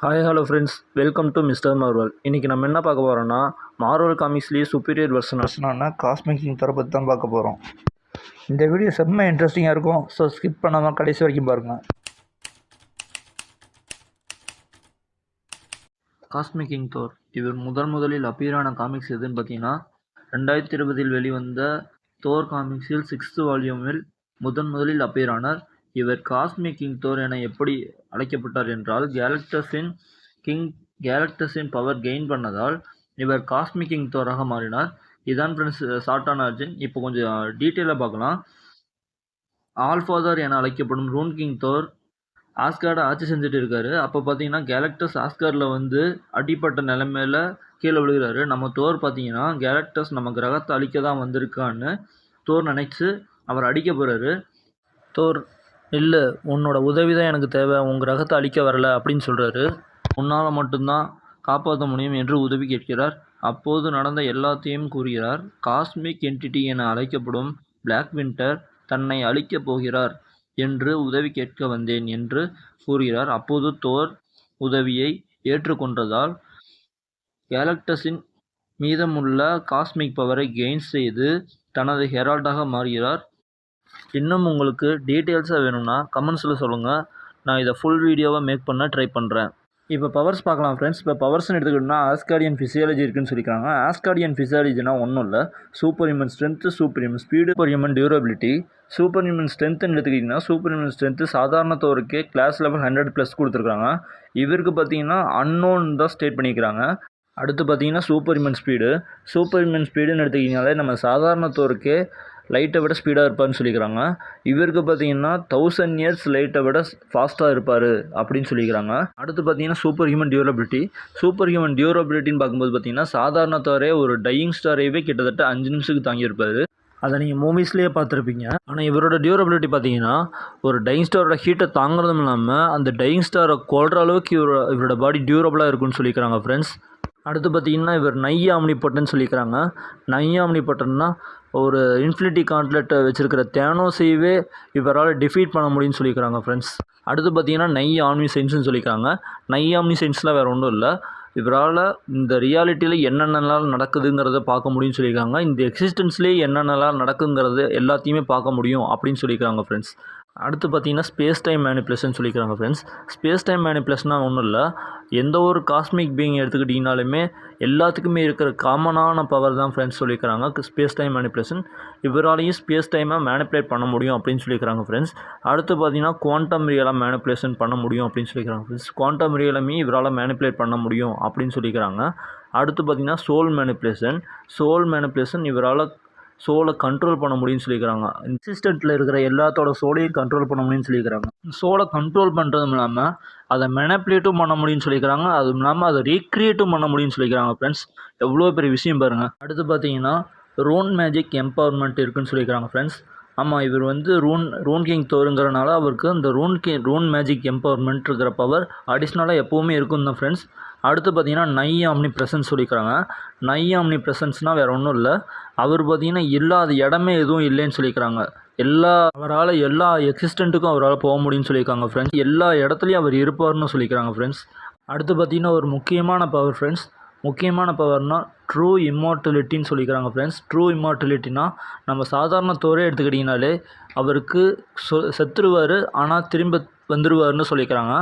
Hi hello friends, welcome to mister Marvel. இன்றைக்கி நம்ம என்ன பார்க்க போகிறோன்னா, மார்வல் காமிக்ஸ்லேயே சுப்பீரியர் வெர்ஷனான காஸ்மிக் கிங் தோரை பற்றி தான் பார்க்க போகிறோம். இந்த வீடியோ செம்ம இன்ட்ரெஸ்டிங்காக இருக்கும். ஸோ ஸ்கிப் பண்ணாமல் கடைசி வரைக்கும் பாருங்கள். காஸ்மிக் கிங் தோர் இவர் முதலில் அப்பியரான காமிக்ஸ் எதுன்னு பார்த்தீங்கன்னா 2020 வெளிவந்த தோர் காமிக்ஸில் 6th வால்யூமில் முதலில் அப்பியரானார். இவர் காஸ்மிக் கிங் தோர் என எப்படி அழைக்கப்பட்டார் என்றால், கேலக்டஸின் பவர் கெயின் பண்ணதால் இவர் காஸ்மிக் கிங் தோராக மாறினார். இதான் ஃப்ரெண்ட்ஸ் ஷார்ட்டான அர்ஜின். இப்போ கொஞ்சம் டீட்டெயிலாக பார்க்கலாம். ஆல்ஃபாதர் என அழைக்கப்படும் ரூன் கிங் தோர் ஆஸ்கார்டை ஆட்சி செஞ்சுட்டு இருக்காரு. அப்போ பார்த்தீங்கன்னா கேலக்டஸ் ஆஸ்கார்டில் அடிப்பட்ட நிலைமையில கீழே விழுகிறாரு. நம்ம தோர் பார்த்தீங்கன்னா கேலக்டஸ் நம்ம கிரகத்தை அழிக்க தான் வந்திருக்கான்னு தோர் நினைச்சு அவர் அடிக்க போகிறாரு. தோர், இல்லை, உன்னோட உதவி தான் எனக்கு தேவை, உன் கிரகத்தை அழிக்க வரல அப்படின்னு சொல்கிறாரு. உன்னால் மட்டும்தான் காப்பாற்ற முடியும் என்று உதவி கேட்கிறார். அப்போது நடந்த எல்லாத்தையும் கூறுகிறார். காஸ்மிக் என்டிட்டி என அழைக்கப்படும் பிளாக் வின்டர் தன்னை அழிக்கப் போகிறார் என்று உதவி கேட்க வந்தேன் என்று கூறுகிறார். அப்போது தோர் உதவியை ஏற்றுக்கொண்டதால் கேலக்டஸின் மீதமுள்ள காஸ்மிக் பவரை கெயின் செய்து தனது ஹெரால்டாக மாறுகிறார். இன்னும் உங்களுக்கு டீட்டெயில்ஸாக வேணும்னா கமெண்ட்ஸில் சொல்லுங்கள். நான் இதை ஃபுல் வீடியோவாக மேக் பண்ண ட்ரை பண்ணுறேன். இப்போ பவர்ஸ் பார்க்கலாம் ஃப்ரெண்ட்ஸ். இப்போ பவர்ஸ்னு எடுத்துக்கிட்டோம்னா ஆஸ்கார்டியன் ஃபிசியாலஜி இருக்குன்னு சொல்லியிருக்காங்க. ஆஸ்கார்டியன் ஃபிசியாலஜினா ஒன்றும் இல்லை, super human strength, super human speed, super human durability. Super human ஸ்ட்ரென்த்துன்னு எடுத்துக்கிட்டிங்கன்னா சூப்பர் ஹியூமன் ஸ்ட்ரென்த்து சாதாரண தோருக்கே கிளாஸ் லெவல் 100+ கொடுத்துருக்காங்க. இவருக்கு பார்த்தீங்கன்னா அன்னோன் தான் ஸ்டேட் பண்ணிக்கிறாங்க. அடுத்து பார்த்தீங்கன்னா சூப்பர் ஹியூமன் ஸ்பீடுன்னு எடுத்துக்கிட்டிங்கனாலே நம்ம சாதாரண தோருக்கே லைட்டை விட ஸ்பீடாக இருப்பார்னு சொல்லிக்கிறாங்க. இவருக்கு பார்த்தீங்கன்னா 1000 years லைட்டை விட ஃபாஸ்ட்டாக இருப்பார் அப்படின்னு சொல்லிக்கிறாங்க. அடுத்து பார்த்தீங்கன்னா சூப்பர் ஹியூமன் டியூரபிலிட்டின்னு பார்க்கும்போது பார்த்தீங்கன்னா சாதாரண தோரே ஒரு டையிங் ஸ்டாரையவே கிட்டத்தட்ட 5 நிமிஷத்துக்கு தாங்கியிருப்பார். அதை நீங்கள் மூவிஸ்லேயே பார்த்துருப்பீங்க. ஆனால் இவரோட டியூரபிலிட்டி பார்த்தீங்கன்னா ஒரு டையிங் ஸ்டாரோட ஹீட்டை தாங்குறதும் இல்லாமல் அந்த டையிங் ஸ்டாரை கொள்கிற அளவுக்கு இவரோட பாடி டியூரபிளாக இருக்குன்னு சொல்லிக்கிறாங்க ஃப்ரெண்ட்ஸ். அடுத்து பார்த்தீங்கன்னா இவர் நை ஆம்னிபொட்டன்ட்னு சொல்லிக்கிறாங்க. நை ஆம்னிபொட்டன்னா ஒரு இன்ஃபினிட்டி கான்ட்லெட்டை வச்சுருக்கிற தேனோஸையவே இவரால் டிஃபீட் பண்ண முடியும்னு சொல்லிக்கிறாங்க ஃப்ரெண்ட்ஸ். அடுத்து பார்த்தீங்கன்னா நை ஆம்னிசைன்ஸ்னு சொல்லிக்கிறாங்க. நை ஆம்னிசைன்ஸ்லாம் வேறு ஒன்றும் இல்லை, இவரால் இந்த ரியாலிட்டியில் என்னென்னலாம் நடக்குதுங்கிறத பார்க்க முடியும்னு சொல்லியிருக்காங்க. இந்த எக்ஸிஸ்டன்ஸ்லேயே என்னென்னலாம் நடக்குங்கிறது எல்லாத்தையுமே பார்க்க முடியும் அப்படின்னு சொல்லியிருக்காங்க ஃப்ரெண்ட்ஸ். அடுத்து பார்த்தீங்கன்னா ஸ்பேஸ் டைம் மேனிப்புலேஷன் சொல்லிக்கிறாங்க ஃப்ரெண்ட்ஸ். ஸ்பேஸ் டைம் மேனிப்புலேஷனாக ஒன்றும் இல்லை, எந்த ஒரு காஸ்மிக் பீயிங் எடுத்துக்கிட்டிங்கனாலுமே எல்லாத்துக்குமே இருக்கிற காமனான பவர் தான் ஃப்ரெண்ட்ஸ் சொல்லிக்கிறாங்க ஸ்பேஸ் டைம் மேனிப்புலேஷன். இவராலையும் ஸ்பேஸ் டைமை மேனிப்புலேட் பண்ண முடியும் அப்படின்னு சொல்லிக்கிறாங்க ஃப்ரெண்ட்ஸ். அடுத்து பார்த்தீங்கன்னா குவாண்டம் ரியலாக மேனிப்புலேஷன் பண்ண முடியும் அப்படின்னு சொல்லிக்கிறாங்க ஃப்ரெண்ட்ஸ். குவாண்டம் ரியலுமே இவரால் மேனிப்புலேட் பண்ண முடியும் அப்படின்னு சொல்லிக்கிறாங்க. அடுத்து பார்த்தீங்கன்னா சோல் மேனிப்புலேஷன் இவரால் சோலை கண்ட்ரோல் பண்ண முடியும்னு சொல்லிக்கிறாங்க. எக்ஸிஸ்டண்ட்டில் இருக்கிற எல்லாத்தோட சோலையும் கண்ட்ரோல் பண்ண முடியும்னு சொல்லிக்கிறாங்க. சோலை கண்ட்ரோல் பண்ணுறதும் இல்லாமல் அதை மெனிப்புலேட்டும் பண்ண முடியும்னு சொல்லிக்கிறாங்க. அதுவும் இல்லாமல் அதை ரீக்ரியேட்டும் பண்ண முடியும்னு சொல்லிக்கிறாங்க ஃப்ரெண்ட்ஸ். எவ்வளோ பெரிய விஷயம் பாருங்கள். அடுத்து பார்த்தீங்கன்னா ரூன் மேஜிக் எம்பவர்மெண்ட் இருக்குதுன்னு சொல்லிக்கிறாங்க ஃப்ரெண்ட்ஸ். ஆமாம், இவர் ரூன் கிங் தோருங்கிறனால அவருக்கு இந்த ரூன் மேஜிக் எம்பவர்மெண்ட் இருக்கிற பவர் அடிஷ்னலாக எப்போவுமே இருக்கும் தான் ஃப்ரெண்ட்ஸ். அடுத்து பார்த்தீங்கன்னா நை ஆம்னி ப்ரெசன்ஸ் சொல்லிக்கிறாங்க. நை ஆம்னி ப்ரெசன்ஸ்னால் வேறு ஒன்றும் இல்லை, அவர் பார்த்தீங்கன்னா இல்லாத இடமே எதுவும் இல்லைன்னு சொல்லிக்கிறாங்க. அவரால் எல்லா எக்ஸிஸ்டண்ட்டுக்கும் அவரால் போக முடியும்னு சொல்லியிருக்காங்க ஃப்ரெண்ட்ஸ். எல்லா இடத்துலையும் அவர் இருப்பார்னு சொல்லிக்கிறாங்க ஃப்ரெண்ட்ஸ். அடுத்து பார்த்தீங்கன்னா ஒரு முக்கியமான பவர் ஃப்ரெண்ட்ஸ். முக்கியமான பவர்னால் ட்ரூ இம்மார்டலிட்டின்னு சொல்லிக்கிறாங்க ஃப்ரெண்ட்ஸ். ட்ரூ இம்மார்டலிட்டினா நம்ம சாதாரண தோரே எடுத்துக்கிட்டிங்கனாலே அவருக்கு செத்துருவார், ஆனால் திரும்ப வந்துடுவார்னு சொல்லிக்கிறாங்க.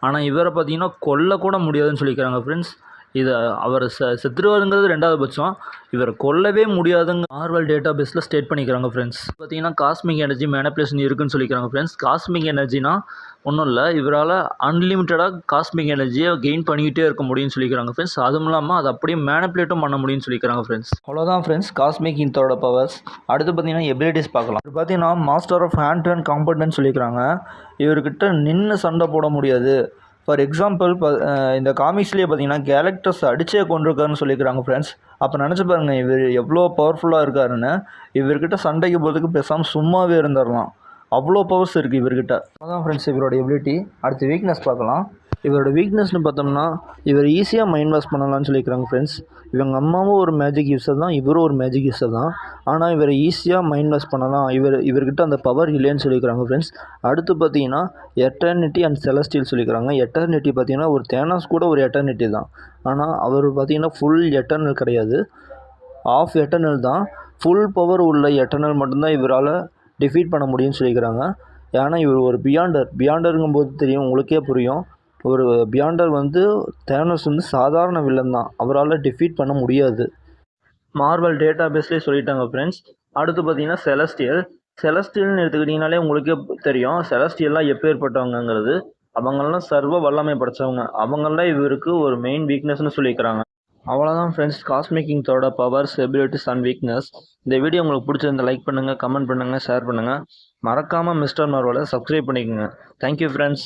ஆனால் இவரை பார்த்தீங்கன்னா கொல்லக்கூட முடியாதுன்னு சொல்லிக்கிறாங்க ஃப்ரெண்ட்ஸ். இதை அவர் செத்துருவாருங்கிறது 2வது பட்சம், இவரை கொல்லவே முடியாதுங்க மார்வல் டேட்டா பேஸில் ஸ்டேட் பண்ணிக்கிறாங்க ஃப்ரெண்ட்ஸ். பார்த்தீங்கன்னா காஸ்மிக் எனர்ஜி மேனிப்புலேஷன் இருக்குன்னு சொல்லிக்கிறாங்க ஃப்ரெண்ட்ஸ். காஸ்மிக் எனர்ஜினா ஒன்றும் இல்லை, இவரால் அன்லிமிட்டடாக காஸ்மிக் எனர்ஜியை கெயின் பண்ணிக்கிட்டே இருக்க முடியும்னு சொல்லிக்கிறாங்க ஃப்ரெண்ட்ஸ். அதுவும் இல்லாமல் அதை அப்படியே மேனிப்புலேட்டும் பண்ண முடியும்னு சொல்லிக்கிறாங்க ஃப்ரெண்ட்ஸ். அவ்வளோதான் ஃப்ரெண்ட்ஸ் காஸ்மிக் கிங்கோட பவர்ஸ். அடுத்து பார்த்தீங்கன்னா எபிலிட்டிஸ் பார்க்கலாம். இது பார்த்தீங்கன்னா மாஸ்டர் ஆஃப் ஹேண்ட் அண்ட் காம்படன்ட்னு சொல்லிக்கிறாங்க. இவர்கிட்ட நின்று சண்டை போட முடியாது. ஃபார் எக்ஸாம்பிள் இந்த காமிக்ஸ்லேயே பார்த்தீங்கன்னா கேலக்டஸ் அடிச்சே கொண்டிருக்காருன்னு சொல்லிக்கிறாங்க ஃப்ரெண்ட்ஸ். அப்போ நினச்சி பாருங்கள் இவர் எவ்வளோ பவர்ஃபுல்லாக இருக்காருன்னு. இவர்கிட்ட சண்டைக்கு போகிறதுக்கு பேசாமல் சும்மாவே இருந்துடலாம், அவ்வளோ பவர்ஸ் இருக்குது இவர்கிட்ட. அதான் ஃப்ரெண்ட்ஸ் இவரோட எபிலிட்டி. அடுத்து வீக்னஸ் பார்க்கலாம். இவரோட வீக்னஸ்னு பார்த்தோம்னா இவர் ஈஸியாக மைண்ட் வாஷ் பண்ணலாம்னு சொல்லியிருக்கிறாங்க ஃப்ரெண்ட்ஸ். இவங்க அம்மாவும் ஒரு மேஜிக் யூஸர் தான், இவரும் ஒரு மேஜிக் யூஸர் தான். ஆனால் இவரை ஈஸியாக மைண்ட் வாஷ் பண்ணலாம், இவர்கிட்ட அந்த பவர் இல்லைன்னு சொல்லியிருக்கிறாங்க ஃப்ரெண்ட்ஸ். அடுத்து பார்த்தீங்கன்னா எட்டர்னிட்டி அண்ட் செலஸ்டியல் சொல்லியிருக்கிறாங்க. எட்டர்னிட்டி பார்த்தீங்கன்னா ஒரு தேனாஸ் கூட ஒரு எட்டர்னிட்டி தான். ஆனால் அவர் பார்த்தீங்கன்னா ஃபுல் எட்டர்னல் கிடையாது, ஆஃப் எட்டர்னல் தான். ஃபுல் பவர் உள்ள எட்டர்னல் மட்டும்தான் இவரால் டிஃபீட் பண்ண முடியும்னு சொல்லியிருக்கிறாங்க. ஏன்னா இவர் ஒரு பியாண்டருங்கும்போது தெரியும், உங்களுக்கே புரியும். ஒரு பியாண்டர் தேனோஸ் சாதாரண வில்லன் தான், அவரால் டிஃபீட் பண்ண முடியாது. மார்வல் டேட்டா பேஸ்லேயே சொல்லிட்டாங்க ஃப்ரெண்ட்ஸ். அடுத்து பார்த்தீங்கன்னா செலஸ்டியல்னு எடுத்துக்கிட்டிங்கனாலே உங்களுக்கே தெரியும் செலஸ்டியல்லாம் எப்பேற்பட்டவங்கங்கிறது. அவங்கெல்லாம் சர்வ வல்லமை படைச்சவங்க. அவங்களாம் இவருக்கு ஒரு மெயின் வீக்னஸ்னு சொல்லியிருக்கிறாங்க. அவ்வளோதான் ஃப்ரெண்ட்ஸ், காஸ்மிக் கிங்ஸோட பவர்ஸ், எபிலிட்டிஸ் அண்ட் வீக்னஸ். இந்த வீடியோ உங்களுக்கு பிடிச்சிருந்தா லைக் பண்ணுங்கள், கமெண்ட் பண்ணுங்கள், ஷேர் பண்ணுங்கள். மறக்காமல் மிஸ்டர் மார்வலை சப்ஸ்கிரைப் பண்ணிக்கோங்க. Thank you friends.